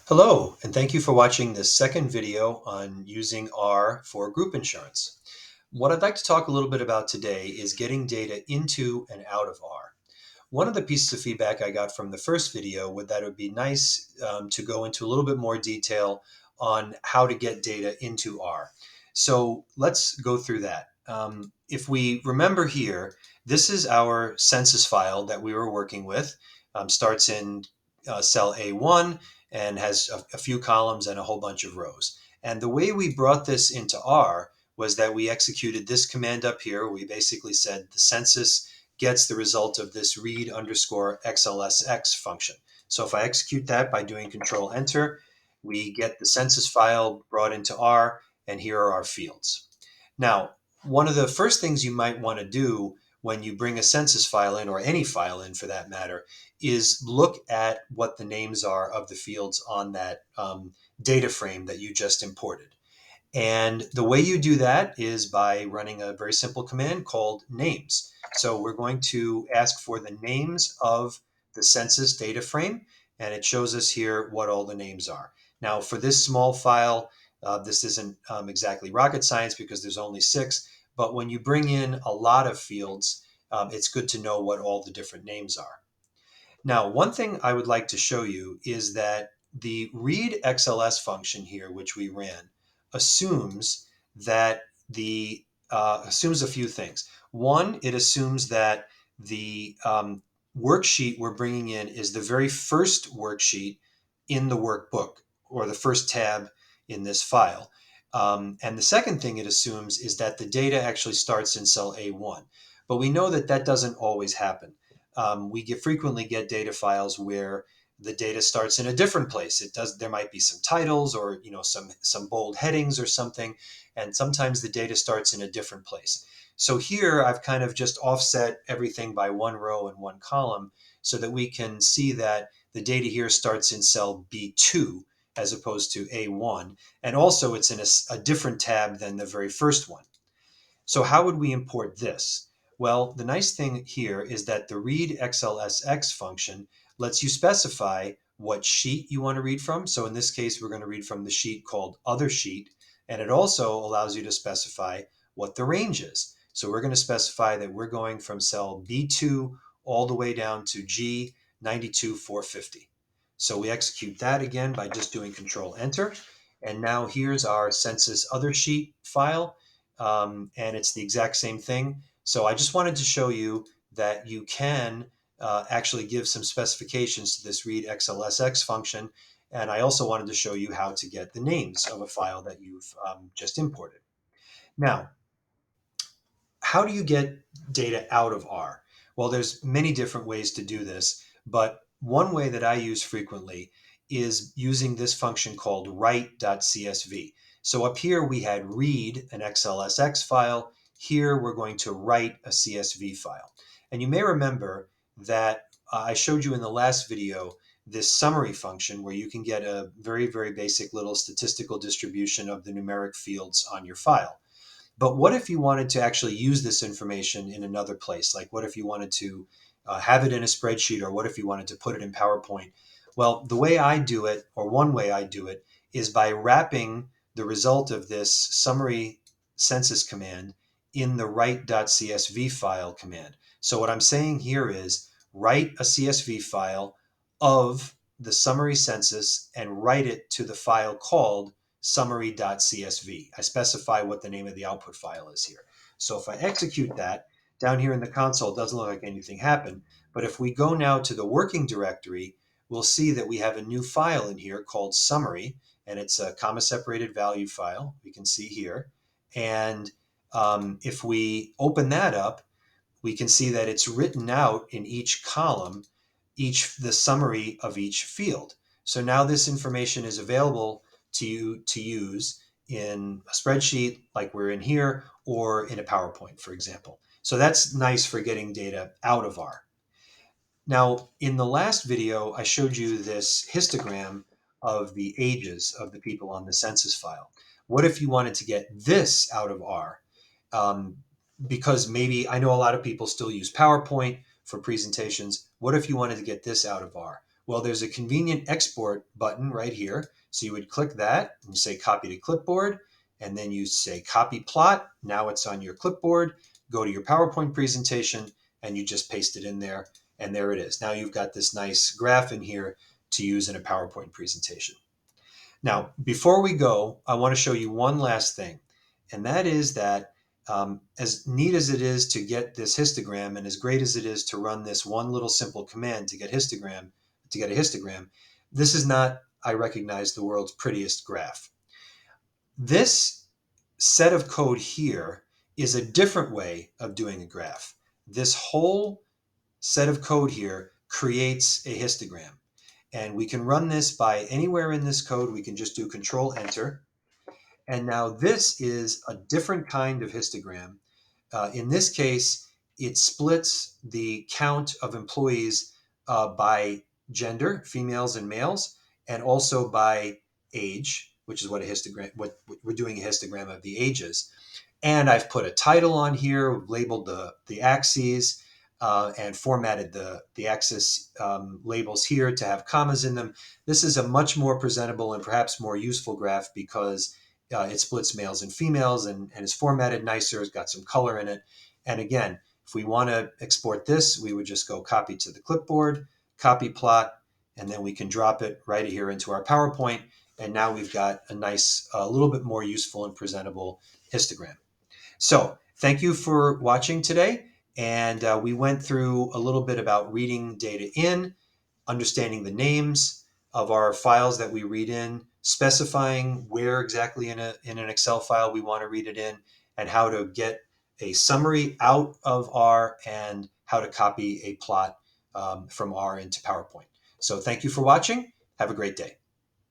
Hello, and thank you for watching this second video on using R for group insurance. What I'd like to talk a little bit about today is getting data into and out of R. One of the pieces of feedback I got from the first video was that it would be nice to go into a little bit more detail on how to get data into R. So let's go through that. If we remember here, this is our census file that we were working with. Starts in cell A1 and has a few columns and a whole bunch of rows. And the way we brought this into R was that we executed this command up here. We basically said the census gets the result of this read_xlsx function. So if I execute that by doing Control Enter, we get the census file brought into R, and here are our fields. Now, one of the first things you might want to do when you bring a census file in, or any file in for that matter, is look at what the names are of the fields on that data frame that you just imported. And the way you do that is by running a very simple command called names. So we're going to ask for the names of the census data frame, and it shows us here what all the names are. Now, for this small file, this isn't exactly rocket science because there's only 6, but when you bring in a lot of fields, it's good to know what all the different names are. Now, one thing I would like to show you is that the read_xls function here, which we ran, assumes that assumes a few things. One, it assumes that the worksheet we're bringing in is the very first worksheet in the workbook, or the first tab in this file. And the second thing it assumes is that the data actually starts in cell A1. But we know that that doesn't always happen. We frequently get data files where the data starts in a different place. There might be some titles, or some bold headings or something, and sometimes the data starts in a different place. So here I've kind of just offset everything by one row and one column so that we can see that the data here starts in cell B2 as opposed to A1, and also it's in a different tab than the very first one. So how would we import this? Well, the nice thing here is that the read_xlsx function lets you specify what sheet you want to read from. So in this case, we're going to read from the sheet called Other Sheet, and it also allows you to specify what the range is. So we're going to specify that we're going from cell B2 all the way down to G92450. So we execute that again by just doing Control Enter. And now here's our census other sheet file, and it's the exact same thing. So I just wanted to show you that you can actually give some specifications to this read_xlsx function. And I also wanted to show you how to get the names of a file that you've just imported. Now, how do you get data out of R? Well, there's many different ways to do this, but one way that I use frequently is using this function called write.csv. So up here we had read an XLSX file. Here we're going to write a CSV file. And you may remember that I showed you in the last video this summary function where you can get a very, very basic little statistical distribution of the numeric fields on your file. But what if you wanted to actually use this information in another place? Like, what if you wanted to have it in a spreadsheet, or what if you wanted to put it in PowerPoint? Well, the way I do it, or one way I do it, is by wrapping the result of this summary census command in the write.csv file command. So what I'm saying here is write a CSV file of the summary census and write it to the file called summary.csv. I specify what the name of the output file is here. So if I execute that, down here in the console, it doesn't look like anything happened. But if we go now to the working directory, we'll see that we have a new file in here called summary, and it's a comma-separated value file. We can see here. And if we open that up, we can see that it's written out in each column, the summary of each field. So now this information is available to you to use in a spreadsheet like we're in here, or in a PowerPoint, for example. So that's nice for getting data out of R. Now, in the last video, I showed you this histogram of the ages of the people on the census file. What if you wanted to get this out of R? Because maybe I know a lot of people still use PowerPoint for presentations. What if you wanted to get this out of R? Well, there's a convenient export button right here. So you would click that and you say copy to clipboard, and then you say copy plot. Now it's on your clipboard. Go to your PowerPoint presentation and you just paste it in there, and there it is. Now you've got this nice graph in here to use in a PowerPoint presentation. Now, before we go, I want to show you one last thing, and that is that as neat as it is to get this histogram, and as great as it is to run this one little simple command to get a histogram, this is not, I recognize, the world's prettiest graph. This set of code here is a different way of doing a graph. This whole set of code here creates a histogram. And we can run this by anywhere in this code. We can just do Control Enter. And now this is a different kind of histogram. In this case, it splits the count of employees by gender, females and males, and also by age, which is what what we're doing a histogram of the ages. And I've put a title on here, labeled the axes, and formatted the axis labels here to have commas in them. This is a much more presentable and perhaps more useful graph because it splits males and females and is formatted nicer. It's got some color in it. And again, if we want to export this, we would just go copy to the clipboard, copy plot, and then we can drop it right here into our PowerPoint. And now we've got a nice, a little bit more useful and presentable histogram. So thank you for watching today. And we went through a little bit about reading data in, understanding the names of our files that we read in, specifying where exactly in an Excel file we want to read it in, and how to get a summary out of R, and how to copy a plot from R into PowerPoint. So thank you for watching. Have a great day.